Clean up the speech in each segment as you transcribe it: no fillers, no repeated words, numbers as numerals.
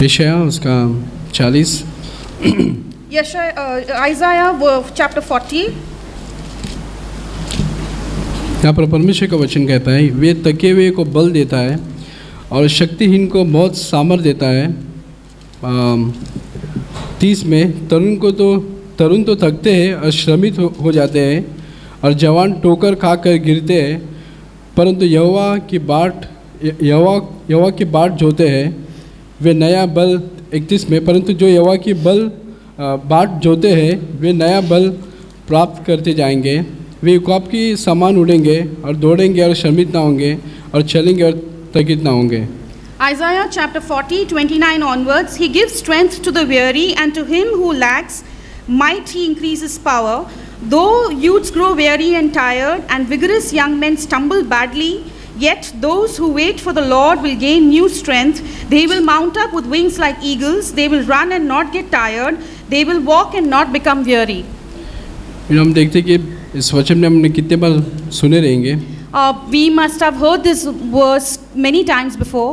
यशायाह उसका 40 Isaiah chapter 40. यहाँ पर परमेश्वर का वचन कहता है, वे थके हुए को बल देता है और शक्तिहीन को बहुत सामर्थ देता है। 30 में तरुण तो थकते हैं और श्रमित हो जाते हैं और जवान ठोकर खाकर गिरते हैं, परंतु यहोवा की बाट जोते हैं वे नया बल। 31 में परंतु जो यहोवा की बाट जोते हैं वे नया बल प्राप्त करते जाएंगे, वे उकाब की समान उड़ेंगे और दौड़ेंगे और श्रमित ना होंगे और चलेंगे और थकित ना होंगे। Isaiah chapter 40, 29 onwards, he gives strength to the weary, and to him who lacks might he increases power. Though youths grow weary and tired, and vigorous young men stumble badly, yet those who wait for the Lord will gain new strength. They will mount up with wings like eagles. They will run and not get tired. They will walk and not become weary. हम देखते कि इस वचन में हमने कितने बार सुने रहेंगे। We must have heard this verse many times before.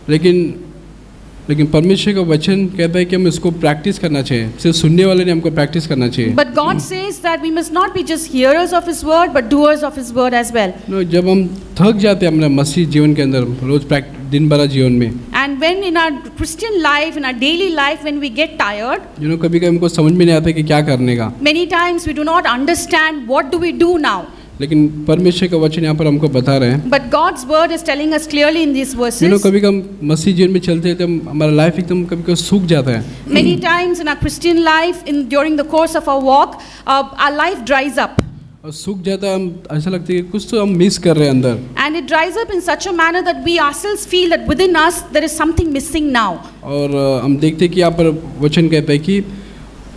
लेकिन परमेश्वर का वचन कहता है कि हम इसको प्रैक्टिस करना चाहिए, सिर्फ सुनने वाले नहीं, हमको प्रैक्टिस करना चाहिए। But God says that we must not be just hearers of His word, but doers of His word as well. जब हम थक जाते हैं अपने मसीह जीवन के अंदर, रोज दिन भर जीवन में, and when in our Christian life, in our daily life, when we get tired, कभी-कभी हमको समझ में नहीं आता कि क्या करने का। Many times we do not understand what do we do now. लेकिन परमेश्वर का वचन यहाँ पर हमको बता रहे हैं। But God's word is telling us clearly in these verses. कभी हम मसीह जीवन में चलते हैं तो हमारा लाइफ एकदम कभी सूख जाता है। Many times in our Christian life, during the course of our walk, our life dries up. और सूख जाता है, हम ऐसा लगता है कि कुछ तो हम मिस कर रहे हैं अंदर। And it dries up in such a manner that we ourselves feel that within us there is something missing now. और हम देखते हैं कि यहाँ पर वचन कहता है कि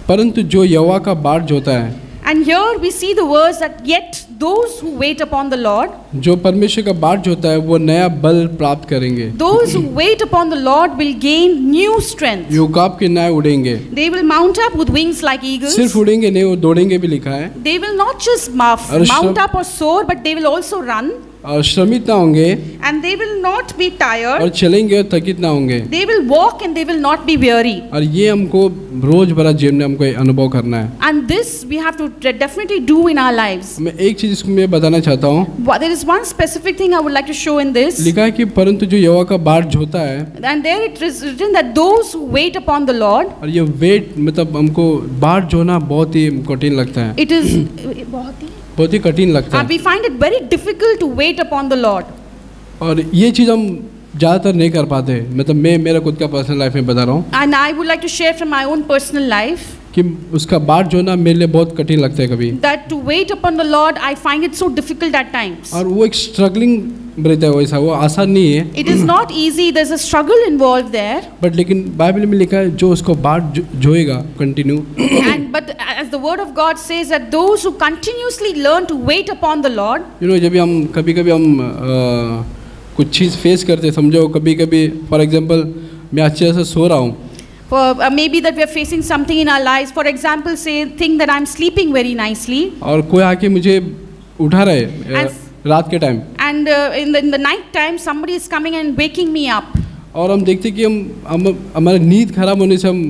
परंतु जो यहोवा का बाट जोता है। And here we see the words that yet those who wait upon the Lord, जो परमेश्वर का बाट जोता है वो नया बल प्राप्त करेंगे। Those who wait upon the Lord will gain new strength. ये उकाब के न्याय उड़ेंगे। They will mount up with wings like eagles. सिर्फ उड़ेंगे नहीं, वो दौड़ेंगे भी लिखा है। They will not just mount up or soar, but they will also run. और श्रमित ना होंगे। And they will not be tired. और चलेंगे और थकित ना होंगे। They will walk and they will not be weary. और ये हमको रोज भरा जीवन में हमको अनुभव करना है। And this we have to definitely do in our lives. मैं एक चीज इसको मैं बताना चाहता हूँ। There is one specific thing I would like to show in this. लिखा है कि परंतु जो यहोवा का बाट जोता है। And there it is written that those who wait upon the Lord. और ये वेट मतलब हमको बाट जोना बहुत ही कठिन लगता है। It is बहुत ही कठिन लगता है। We find it very difficult to wait upon the Lord. और ये चीज़ हम ज़्यादातर नहीं कर पाते। मतलब मैं मेरा खुद का पर्सनल लाइफ में बता रहा हूँ। And I would like to share from my own personal life. कि उसका बाट जोना मेरे लिए बहुत कठिन लगता है कभी। That to wait upon the Lord, I find it so difficult at times. और वो एक स्ट्रगलिंग रहता है, वैसा वो आसान नहीं है। It is not easy. There's a struggle involved there. But लेकिन बाइबल में लिखा है जो उसको बाट जोएगा continue. But as the word of God says that those who continuously learn to wait upon the Lord. जब हम कभी हम कुछ चीज़ फेस करते, समझो कभी फॉर एग्जांपल मैं अच्छे से सो रहा हूँ। For maybe that we are facing something in our lives. For example, say think that I'm sleeping very nicely. और कोई आके मुझे उठा रहा है रात के time. And in the night time somebody is coming and waking me up. और हम देखते कि हम हमारा नींद खराब होने से हम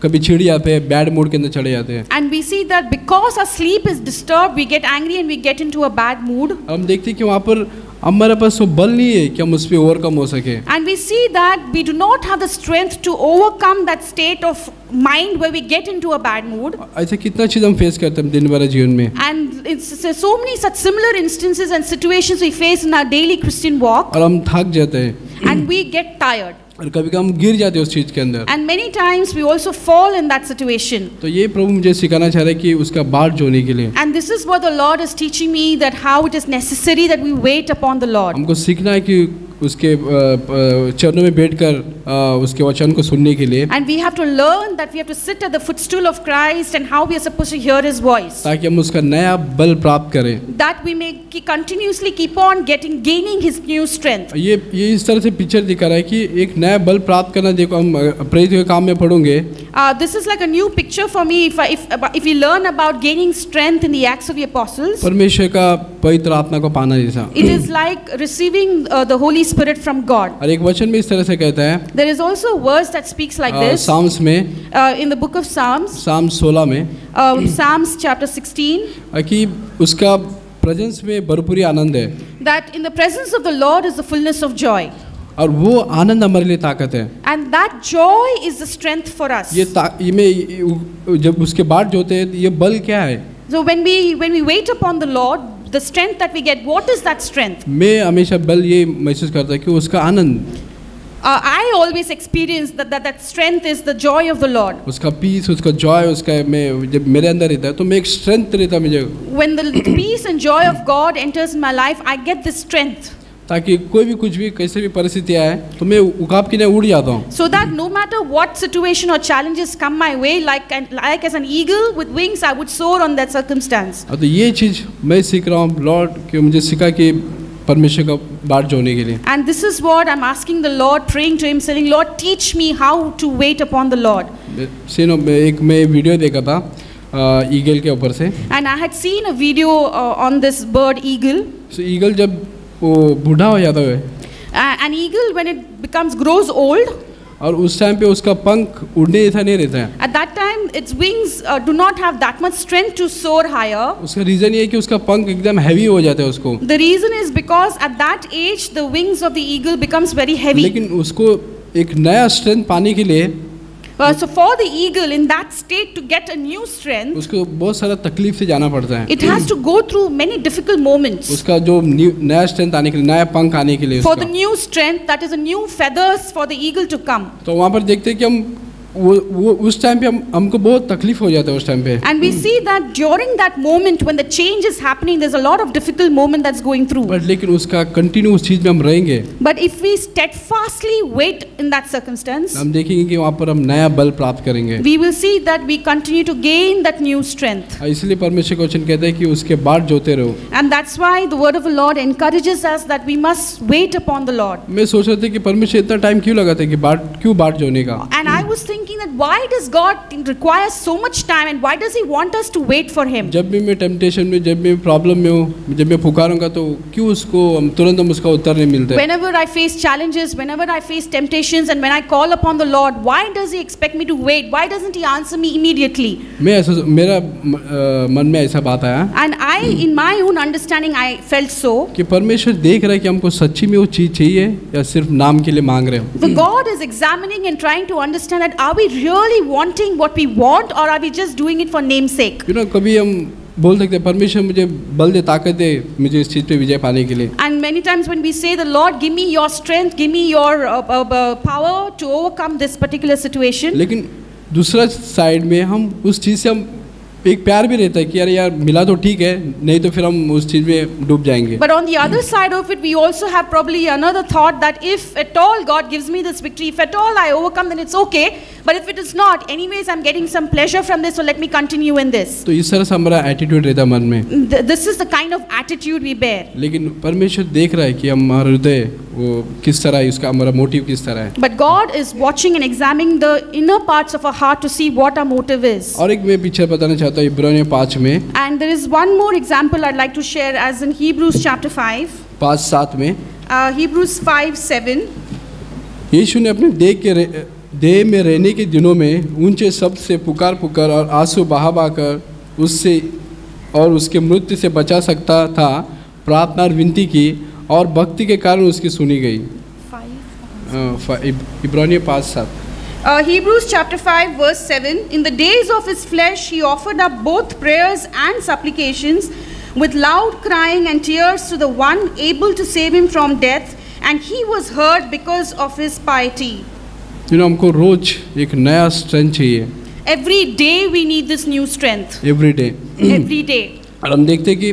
कभी चिढ़ जाते हैं, बैड मूड के अंदर चले जाते हैं। And we see that because our sleep is disturbed, we get angry and we get into a bad mood. हम देखते कि वहाँ पर हमारे पास वो बल नहीं है कि हम उस पे ओवरकम हो सके। And we see that we do not have the strength to overcome that state of mind where we get into a bad mood. ऐसे कितना चीज़ हम फेस करते हैं दिन भर जीवन में। And it's so many such similar instances and situations we face in our daily Christian walk. और हम थक जाते हैं। And we get tired. और कभी हम गिर जाते हैं उस चीज़ के अंदर। And many times we also fall in that situation. तो ये प्रभु मुझे सिखाना चाह रहे हैं कि उसका बाट जोने के लिए। And this is what the Lord is teaching me, that how it is necessary that we wait upon the Lord. हमको सीखना है कि उसके चरणों में बैठकर उसके वचन को सुनने के लिए। And we have to learn that we have to sit at the footstool of Christ and how we are supposed to hear His voice. ताकि हम उसका नया बल प्राप्त करें। That we may continuously keep on gaining His new strength. ये इस तरह से पिक्चर दिखा रहा है कि एक नया बल प्राप्त करना। देखो हम प्रेरित के काम में पढ़ोगे। This is like a new picture for me if we learn about gaining strength in the Acts of the Apostles. परमेश्वर का पवित्र आत्मा को पाना जैसा। It is like receiving the Holy Spirit from God. और एक वचन में इस तरह से कहता है, There is also a verse that speaks like this. Psalms में, in the book of Psalms, साम 16 में, Psalms chapter 16, कि उसका प्रेजेंस में भरपूरी आनंद है, that in the presence of the Lord is the fullness of joy. और वो आनंद हमारे लिए ताकत है। And that joy is the strength for us. ये में जब उसके बाद जो होते हैं, ये बल क्या है? So when we wait upon the Lord, the strength that we get, what is that strength? मैं हमेशा बल ये महसूस करता है कि उसका आनंद, I always experience that strength is the joy of the Lord. उसका पीस, उसका जॉय, उसका मैं जब मेरे अंदर रहता है तो मैं एक स्ट्रेंथ रहता है मुझे। When the peace and joy of God enters in my life, I get this strength. ताकि कोई भी कुछ भी कैसे भी परिस्थिति आए तो मैं उकाब की नहीं उड़ जाता हूँ। So that no matter what situation or challenges come my way, like as an eagle with wings, I would soar on that circumstance. तो ये चीज़ मैं सीख रहा हूँ लॉर्ड, कि मुझे सिखा कि परमेश्वर का बाट जोड़ने के लिए। And this is what I'm asking the Lord, praying to Him, saying, Lord, teach me how to wait upon the Lord. एक मैं वीडियो देखा था ईगल के ऊपर से। And I had seen a video on this bird eagle. So eagle जब वो बूढ़ा हो जाता है, an eagle when it grows old, और उस टाइम पे उसका पंख उड़ने जैसा नहीं रहता है। At that time its wings do not have that much strength to soar higher. उसका रीजन ये है कि उसका पंख एकदम हैवी हो जाता है उसको। The reason is because at that age the wings of the eagle becomes very heavy. लेकिन उसको एक नया स्ट्रेंथ पाने के लिए, so for the eagle in that state to get a new strength, उसको बहुत सारा तकलीफ से जाना पड़ता है। it has to go through many difficult moments. उसका जो नया स्ट्रेंथ आने के लिए, नया पंख आने के लिए, for the new strength, that is a new feathers for the eagle to come. तो वहाँ पर देखते हैं कि हम वो उस टाइम पे हमको बहुत तकलीफ हो जाता है उस टाइम पे। And we see that during that moment when the change is happening, there's a lot of difficult moment that's going through. But लेकिन उसका कंटिन्यू उस चीज में हम रहेंगे। But if we steadfastly wait in that circumstance, हम देखेंगे कि वहाँ पर हम नया बल प्राप्त करेंगे। we will see that we continue to gain that new strength. इसलिए परमेश्वर का वचन कहता है कि उसके बाट जोते रहो। And that's why the word of the Lord encourages us that we must wait upon the Lord. मैं सोच रहा था कि परमेश्वर इतना टाइम क्यों लगाता है कि क्यों बाट जोने का? And I was thinking that why does God require so much time and why does He want us to wait for Him? जब भी मैं टेम्पटेशन में, जब मैं प्रॉब्लम में हूँ, जब मैं पुकारूंगा तो क्यों उसको तुरंत हम उसका उत्तर नहीं मिलता है? Whenever I face challenges, whenever I face temptations, and when I call upon the Lord, why does He expect me to wait? Why doesn't He answer me immediately? मेरा मन में ऐसा बात आया। And I, in my own understanding, I felt so. कि परमेश्वर देख रहा है कि हमको सच्ची में वो चीज चाहिए या सिर्फ नाम के लिए मांग रहे हो। The God is examining and trying to understand that are we really wanting what we want or are we just doing it for name's sake? You know, कभी हम बोल सकते हैं परमेश्वर मुझे बल दे, ताकत दे मुझे इस चीज पे विजय पाने के लिए। And many times when we say the Lord, give me your strength, give me your power to overcome this particular situation. लेकिन दूसरा साइड में हम उस चीज से हम एक प्यार भी रहता है कि यार मिला तो ठीक है, नहीं तो फिर हम उस चीज में डूब जाएंगे। But on the other side of it, we also have probably another thought that if at all God gives me this victory, if at all I overcome, then it's okay. But if it is not, anyways I'm getting some pleasure from this, so let me continue in this. तो इस तरह से हमारा attitude रहता है मन में। This is the kind of attitude we bear. लेकिन परमेश्वर देख रहा है कि हमारा हृदय वो किस तरह है, उसका हमारा मोटिव किस तरह है। But God is watching and examining the inner parts of our heart to see what our motive is. और एक मैं पीछे बताना चाहता हूँ इब्रानियों 5 में। And there is one more example I'd like to share as in Hebrews chapter 5. 5:7 में। Hebrews 5:7. यीशु ने अपने देह में रहने के दिनों में ऊंचे शब्द से पुकार और आंसू बहा कर उससे और उसके मृत्यु से बचा सकता था, प्रार्थना और विनती की और भक्ति के कारण उसकी सुनी गई। इब्रानियों 5:7। Hebrews chapter 5 verse 7. In the days of his flesh he offered up both prayers and supplications with loud crying and tears to the one able to save him from death, and he was heard because of his piety. You know, हमको रोज एक नया strength चाहिए। Every day we need this new strength. Every day. Every day. और हम देखते हैं कि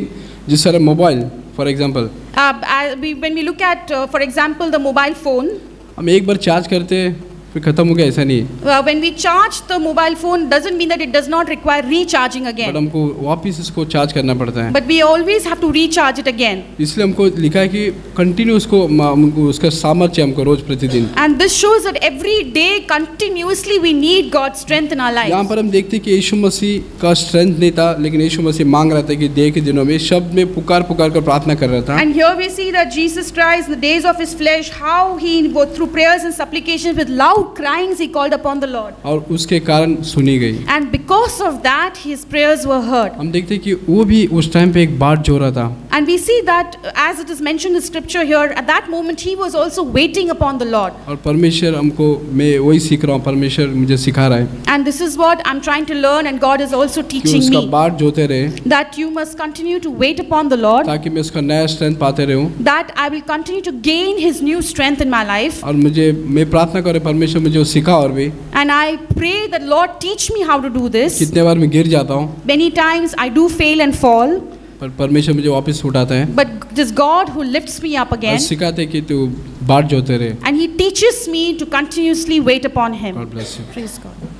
जिस तरह mobile for example, when we look at for example the mobile phone, हम एक बार चार्ज करते फिर खत्म हो गया, ऐसा नहीं है। When we charge the mobile phone, doesn't mean that it does not require recharging but again. हमको वापस इसको चार्ज करना पड़ता है। But we always have to recharge it again. इसलिए हमको लिखा है कि कंटिन्यू उसका सामर्थ्य हमको रोज प्रतिदिन। And this shows that every day continuously we need God's strength in our यहाँ lives. पर हम देखते हैं कि यीशु मसीह का स्ट्रेंथ नहीं था, लेकिन यीशु मसीह मांग रहा था कि देह के दिनों में शब्द में पुकार पुकार कर प्रार्थना कर रहा था। And here we see that Jesus Christ, in the days of his flesh, how he, through prayers and supplications with loud cryings, he called upon the Lord. और उसके कारण सुनी गई। And because of that, his prayers were heard. हम देखते हैं कि वो भी उस टाइम पे एक बाट जो रहा था। And we see that, as it is mentioned in scripture here, at that moment he was also waiting upon the Lord. और परमेश्वर हमको, मैं वही सीख रहा हूँ, परमेश्वर मुझे सिखा रहा है And this is what I'm trying to learn, and God is also कि teaching उसका me, बाट जोते रहे, that you must continue to wait upon the Lord, ताकि मैं उसका नया स्ट्रेंथ पाते रहूँ। that I will continue to gain his new strength in my life. और मैं प्रार्थना करें परमेश्वर मुझे वो सिखा। और भी And I pray that Lord teach me how to do this. कितने बार मैं गिर जाता हूँ, Many times I do fail and fall, पर परमेश्वर मुझे वापस उठाता है but it is God who lifts me up और again, सिखाते हैं कि तू बाट जोते रहे। and he teaches me to continuously wait upon him. God bless you. Praise God.